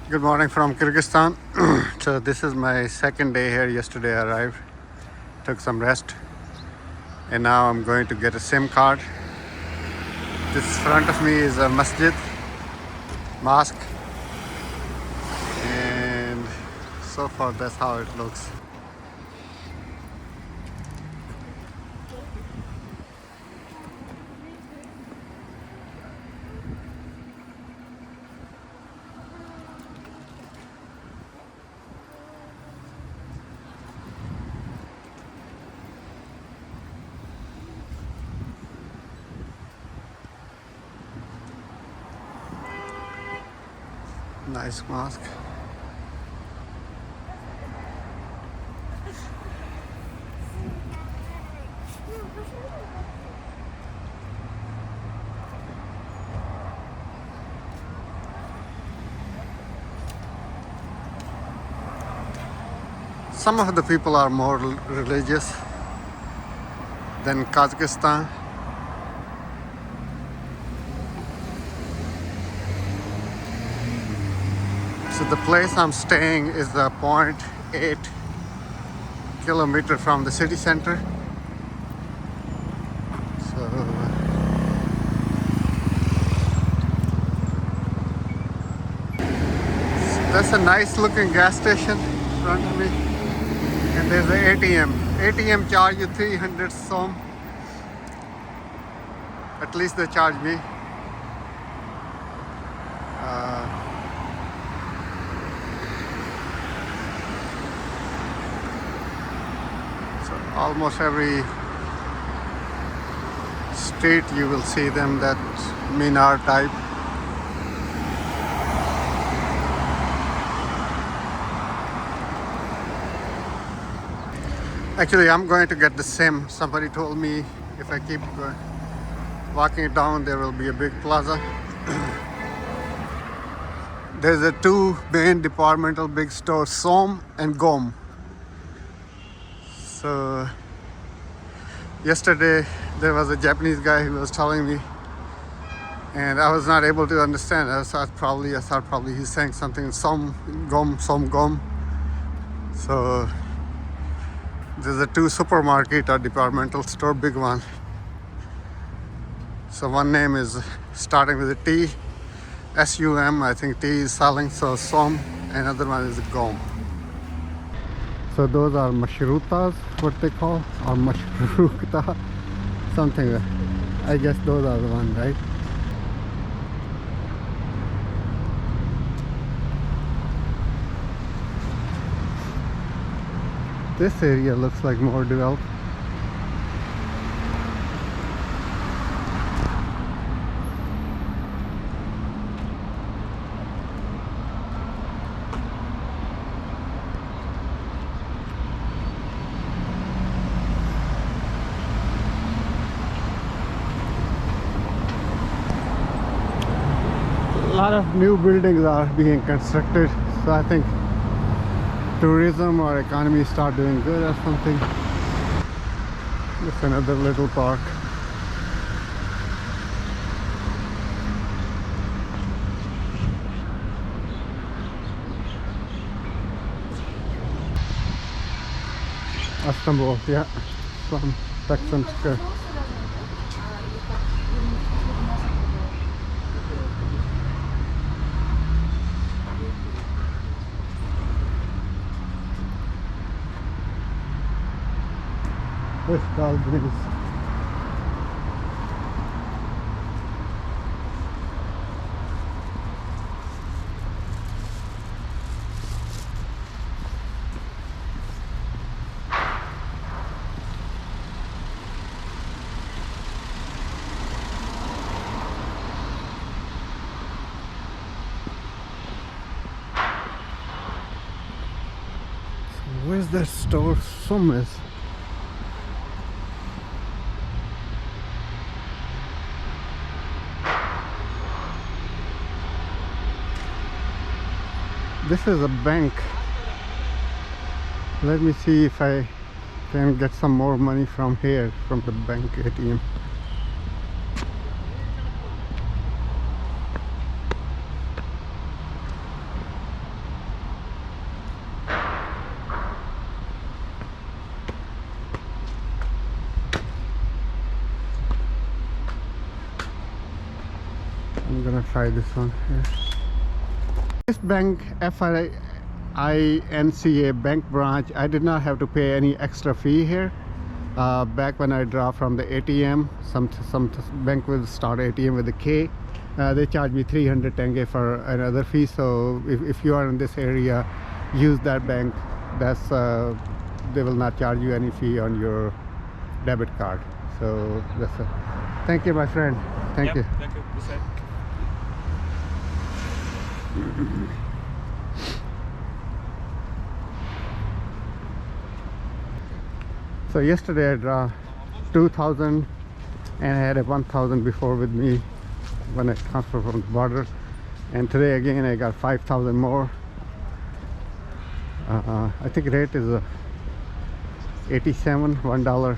Good morning from Kyrgyzstan. So this is my second day here. Yesterday I arrived, took some rest, and now I'm going to get a SIM card. This front of me is a mosque, and so far that's how it looks. Nice mosque. Some of the people are more religious than Kazakhstan. So the place I'm staying is the 0.8 kilometer from the city center. So that's a nice looking gas station in front of me. And there's an ATM. ATM charge you 300 Tsum. At least they charge me. Almost every street you will see them, that Minar type. Actually, I'm going to get the SIM. Somebody told me if I keep walking down, there will be a big plaza. There's a two main departmental big stores, Som and Gom. So yesterday there was a Japanese guy who was telling me, and I was not able to understand. I thought probably he's saying something Som Gom. So there's a two supermarket or departmental store, big one. So one name is starting with a T, SUM. I think T is selling, so Som. Another one is Gom. So those are mashrutas, what they call, or mashrukta, something. I guess those are the ones, right? This area looks like more developed. A lot of new buildings are being constructed, so I think tourism or economy start doing good or something. Just another little park. Istanbul, yeah, from Tsum Center. This garden is where's that store? Tsum is. This is a bank. Let me see if I can get some more money from here, from the bank ATM. gonna try this one here. This bank, FINCA bank branch, I did not have to pay any extra fee here. Back when I draw from the ATM, some bank will start ATM with a K. They charge me 300 tenge for another fee. So if you are in this area, use that bank. That's they will not charge you any fee on your debit card. So that's a, thank you, my friend. Thank you. Thank you. So yesterday I draw 2,000 and I had a 1,000 before with me when I transferred from the border, and today again I got 5,000 more. I think rate is 87, $1,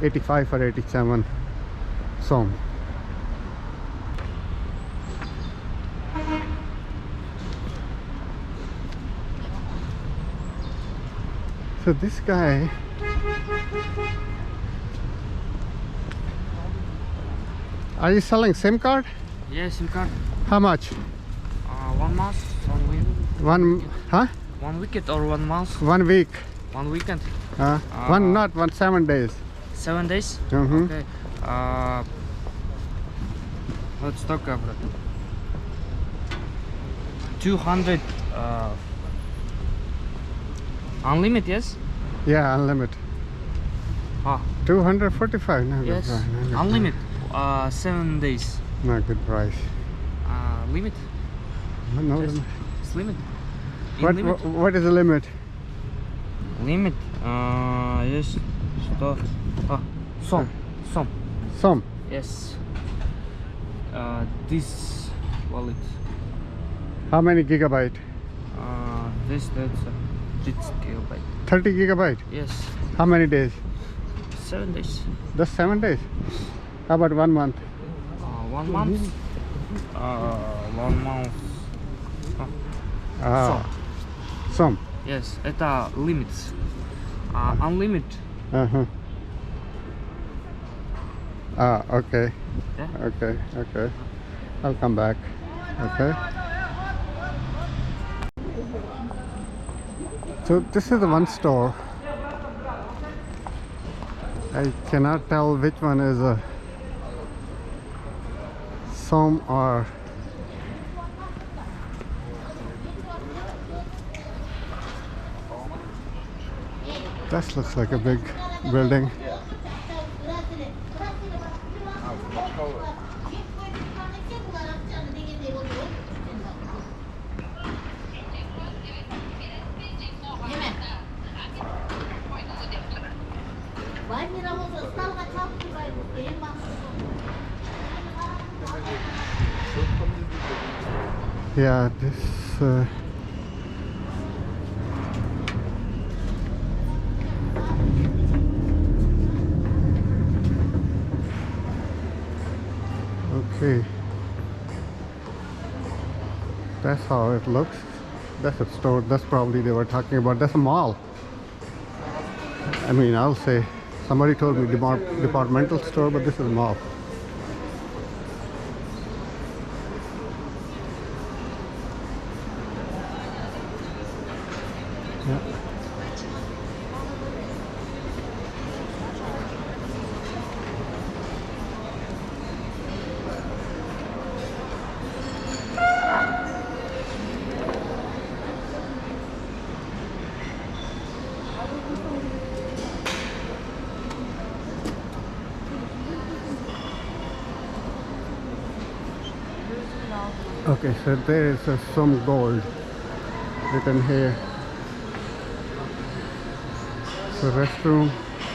85 or 87 Tsum. So this guy, are you selling SIM card? Yes, SIM card. How much? 1 month, 1 week. Huh? 1 weekend or 1 month? 1 week. 1 weekend. Not 7 days. 7 days. Mm-hmm. Okay. Let's talk about it. 200. Unlimited, yes? Yeah, unlimited. 245. No, Yes. good price. No, good Unlimited. 7 days. price. No, good price. Limit. No, Yes. It's limit. what is the limit? Limit. Yes. Что? Tsum. Some. Yes. This wallet. How many gigabyte? That's gigabyte. 30 gigabyte. Yes. How many days? 7 days. Just 7 days. How about 1 month? 1 month. 1 month. Some. Yes. Это limits. Unlimited. Okay. Yeah. Okay. I'll come back. Okay. So this is the one store. I cannot tell which one is a Tsum or this looks like a big building. Yeah, this okay, that's how it looks. That's a store. That's probably they were talking about. That's a mall. I mean, I'll say somebody told me departmental store, but this is a mall. Yeah. Okay, so there is some gold written here. So restroom,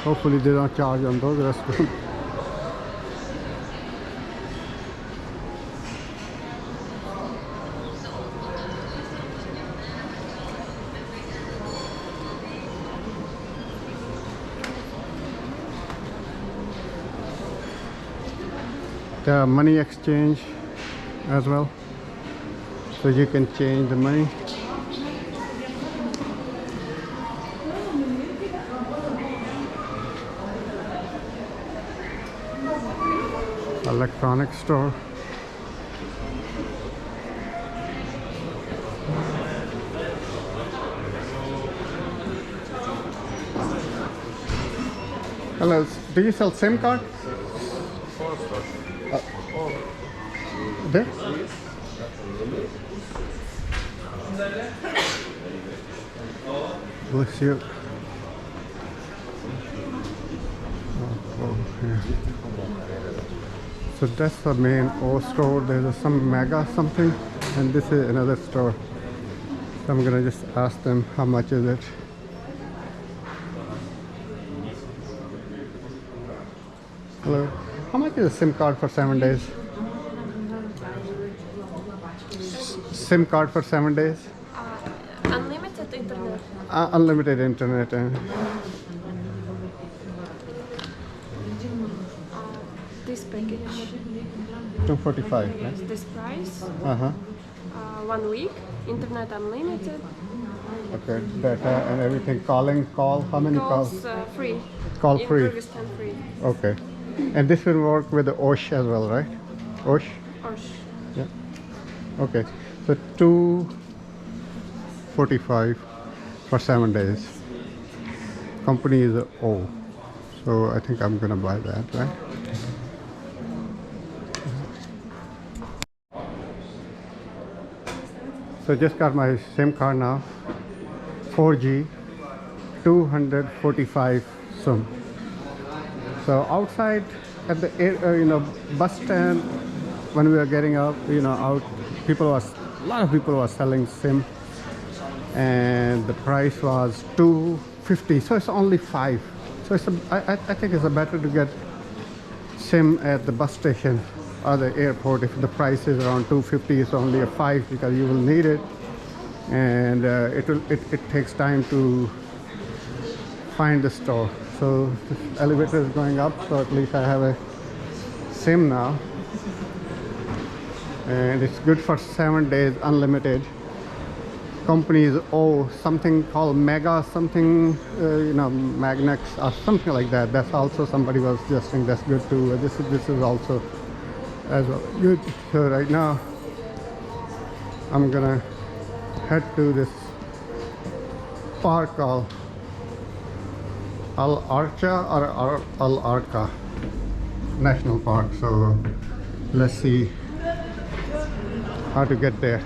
hopefully they don't charge on those restrooms. The money exchange as well, so you can change the money. Electronic store. Hello, do you sell SIM card? There? Bless you. Yeah. So that's the main O store. There's some Mega something, and this is another store. So I'm gonna just ask them how much is it. Hello. How much is a SIM card for 7 days? SIM card for 7 days? Unlimited internet. Unlimited internet. This package. 245. Yes, this price. 1 week. Internet unlimited. Okay, data and everything. Call. How many calls? Free. Call In free. Kyrgyzstan free. Okay. And this will work with the OSH as well, right? OSH? Osh. Yeah. Okay. So 245 for 7 days. Company is O. So I think I'm gonna buy that, right? So just got my SIM card now. 4G, 245 Tsum. So outside at the bus stand, when we were getting out, out, a lot of people were selling SIM, and the price was 250. So it's only 5. So I think it's better to get SIM at the bus station or the airport. If the price is around 250, it's only a 5 because you will need it, and it takes time to find the store. So the elevator is going up, so at least I have a SIM now, and it's good for 7 days unlimited. Company is something called Mega something, Magnex or something like that. That's also, somebody was suggesting, that's good too. This is also as well good. So right now I'm gonna head to this park called Al Archa or Al Arca National Park. So let's see how to get there.